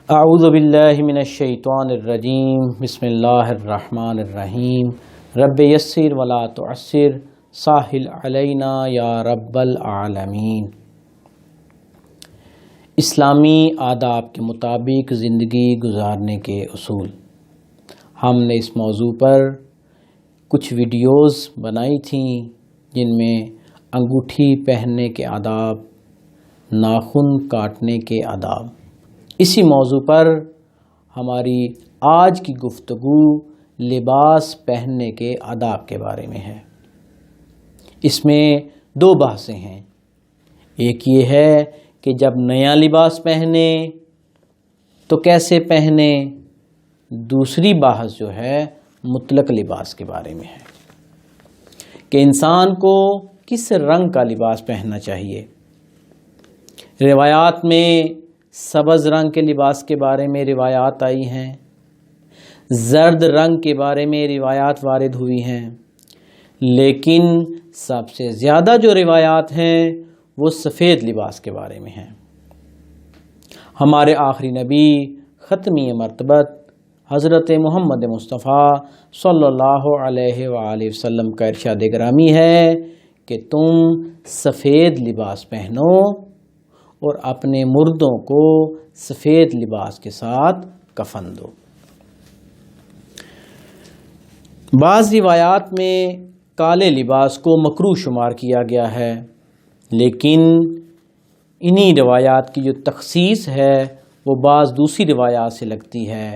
اعوذ باللہ من الشیطان الرجیم بسم اللہ الرحمن الرحیم رب یسر ولا تعسر ساہل علینا یا رب العالمین۔ اسلامی آداب کے مطابق زندگی گزارنے کے اصول، ہم نے اس موضوع پر کچھ ویڈیوز بنائی تھیں جن میں انگوٹھی پہننے کے آداب، ناخن کاٹنے کے آداب۔ اسی موضوع پر ہماری آج کی گفتگو لباس پہننے کے آداب کے بارے میں ہے۔ اس میں دو بحثیں ہیں، ایک یہ ہے کہ جب نیا لباس پہنے تو کیسے پہنے، دوسری بحث جو ہے مطلق لباس کے بارے میں ہے کہ انسان کو کس رنگ کا لباس پہننا چاہیے۔ روایات میں سبز رنگ کے لباس کے بارے میں روایات آئی ہیں، زرد رنگ کے بارے میں روایات وارد ہوئی ہیں، لیکن سب سے زیادہ جو روایات ہیں وہ سفید لباس کے بارے میں ہیں۔ ہمارے آخری نبی ختمی مرتبت حضرت محمد مصطفیٰ صلی اللہ علیہ وآلہ وسلم کا ارشاد گرامی ہے کہ تم سفید لباس پہنو اور اپنے مردوں کو سفید لباس کے ساتھ کفن دو۔ بعض روایات میں کالے لباس کو مکروہ شمار کیا گیا ہے، لیکن انہی روایات کی جو تخصیص ہے وہ بعض دوسری روایات سے لگتی ہے،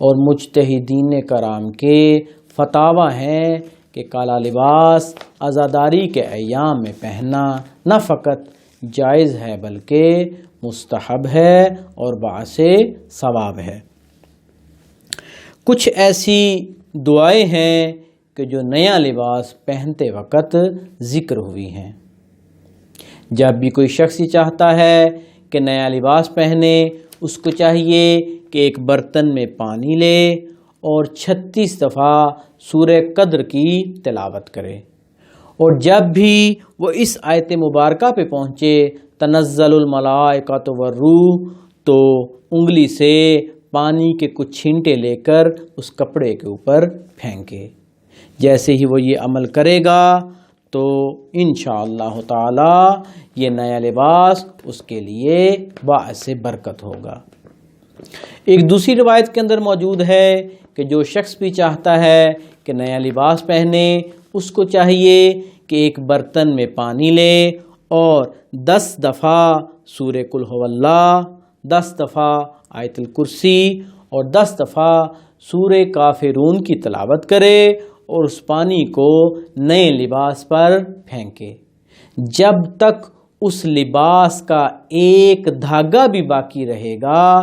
اور مجتہدین کرام کے فتاوی ہیں کہ کالا لباس عزاداری کے ایام میں پہننا نہ فقط جائز ہے بلکہ مستحب ہے اور باعث ثواب ہے۔ کچھ ایسی دعائیں ہیں کہ جو نیا لباس پہنتے وقت ذکر ہوئی ہیں۔ جب بھی کوئی شخص چاہتا ہے کہ نیا لباس پہنے، اس کو چاہیے کہ ایک برتن میں پانی لے اور 36 دفعہ سورہ قدر کی تلاوت کرے، اور جب بھی وہ اس آیت مبارکہ پہ پہنچے تنزل الملائکۃ والروح، تو انگلی سے پانی کے کچھ چھینٹے لے کر اس کپڑے کے اوپر پھینکے۔ جیسے ہی وہ یہ عمل کرے گا تو انشاءاللہ تعالی یہ نیا لباس اس کے لیے باعث برکت ہوگا۔ ایک دوسری روایت کے اندر موجود ہے کہ جو شخص بھی چاہتا ہے کہ نیا لباس پہنے، اس کو چاہیے کہ ایک برتن میں پانی لے اور 10 دفعہ سورہ قل ھو اللہ، 10 دفعہ آیت الکرسی اور 10 دفعہ سورہ کافرون کی تلاوت کرے اور اس پانی کو نئے لباس پر پھینکے۔ جب تک اس لباس کا ایک دھاگا بھی باقی رہے گا،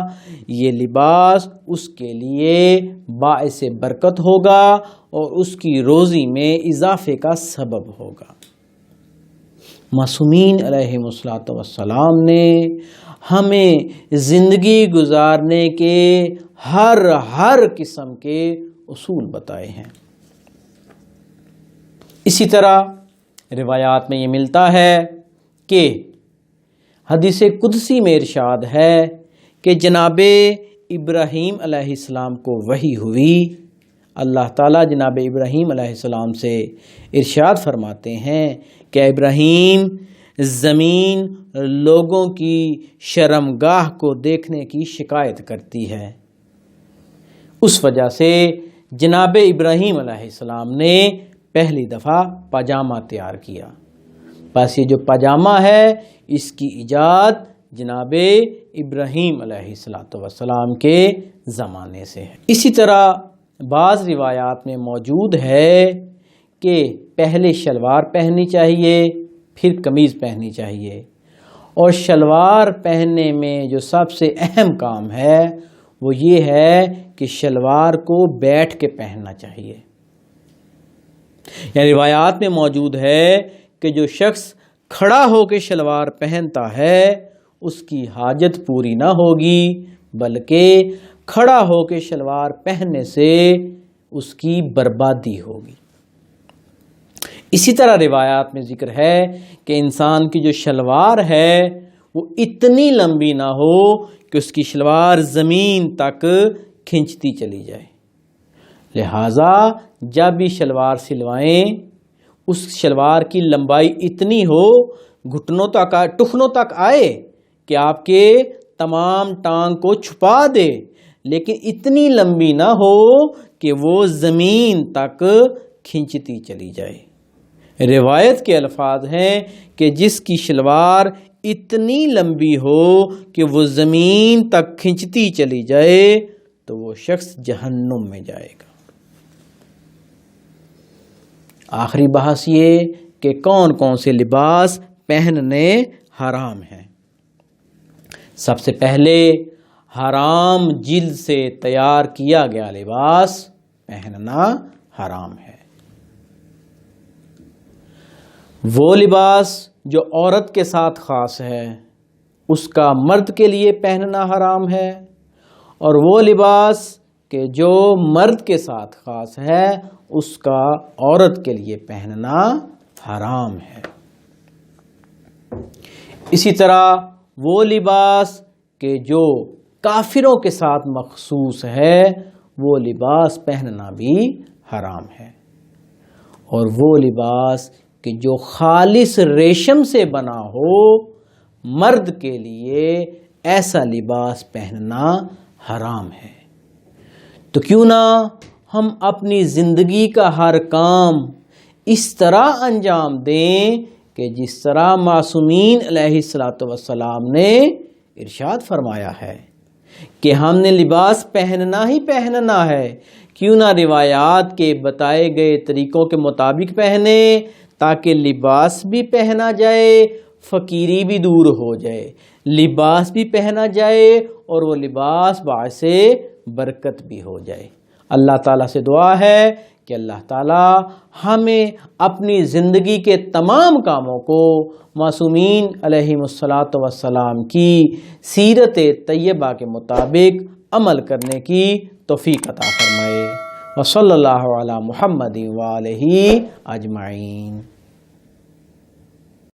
یہ لباس اس کے لیے باعث برکت ہوگا اور اس کی روزی میں اضافے کا سبب ہوگا۔ معصومین علیہم السلام نے ہمیں زندگی گزارنے کے ہر قسم کے اصول بتائے ہیں۔ اسی طرح روایات میں یہ ملتا ہے کہ حدیث قدسی میں ارشاد ہے کہ جناب ابراہیم علیہ السلام کو وحی ہوئی، اللہ تعالیٰ جناب ابراہیم علیہ السلام سے ارشاد فرماتے ہیں کہ ابراہیم، زمین لوگوں کی شرمگاہ کو دیکھنے کی شکایت کرتی ہے۔ اس وجہ سے جناب ابراہیم علیہ السلام نے پہلی دفعہ پاجامہ تیار کیا۔ بس یہ جو پاجامہ ہے اس کی ایجاد جناب ابراہیم علیہ السلام کے زمانے سے ہے۔ اسی طرح بعض روایات میں موجود ہے کہ پہلے شلوار پہننی چاہیے، پھر قمیض پہننی چاہیے، اور شلوار پہننے میں جو سب سے اہم کام ہے وہ یہ ہے کہ شلوار کو بیٹھ کے پہننا چاہیے۔ یعنی روایات میں موجود ہے کہ جو شخص کھڑا ہو کے شلوار پہنتا ہے اس کی حاجت پوری نہ ہوگی، بلکہ کھڑا ہو کے شلوار پہننے سے اس کی بربادی ہوگی۔ اسی طرح روایات میں ذکر ہے کہ انسان کی جو شلوار ہے وہ اتنی لمبی نہ ہو کہ اس کی شلوار زمین تک کھنچتی چلی جائے۔ لہٰذا جب بھی شلوار سلوائیں اس شلوار کی لمبائی اتنی ہو، گھٹنوں تک ٹخنوں تک آئے کہ آپ کے تمام ٹانگ کو چھپا دے، لیکن اتنی لمبی نہ ہو کہ وہ زمین تک کھنچتی چلی جائے۔ روایت کے الفاظ ہیں کہ جس کی شلوار اتنی لمبی ہو کہ وہ زمین تک کھنچتی چلی جائے تو وہ شخص جہنم میں جائے گا۔ آخری بحث یہ کہ کون کون سے لباس پہننے حرام ہیں۔ سب سے پہلے حرام جلد سے تیار کیا گیا لباس پہننا حرام ہے۔ وہ لباس جو عورت کے ساتھ خاص ہے اس کا مرد کے لیے پہننا حرام ہے، اور وہ لباس کہ جو مرد کے ساتھ خاص ہے اس کا عورت کے لیے پہننا حرام ہے۔ اسی طرح وہ لباس کہ جو کافروں کے ساتھ مخصوص ہے وہ لباس پہننا بھی حرام ہے، اور وہ لباس کہ جو خالص ریشم سے بنا ہو مرد کے لیے ایسا لباس پہننا حرام ہے۔ تو کیوں نہ ہم اپنی زندگی کا ہر کام اس طرح انجام دیں کہ جس طرح معصومین علیہ الصلاۃ والسلام نے ارشاد فرمایا ہے کہ ہم نے لباس پہننا ہی پہننا ہے، کیوں نہ روایات کے بتائے گئے طریقوں کے مطابق پہنے تاکہ لباس بھی پہنا جائے، فقیری بھی دور ہو جائے، لباس بھی پہنا جائے اور وہ لباس باعث برکت بھی ہو جائے۔ اللہ تعالیٰ سے دعا ہے کہ اللہ تعالیٰ ہمیں اپنی زندگی کے تمام کاموں کو معصومین علیہم الصلاۃ والسلام کی سیرت طیبہ کے مطابق عمل کرنے کی توفیق عطا فرمائے۔ وصلی اللہ علی محمد وآلہ اجمعین۔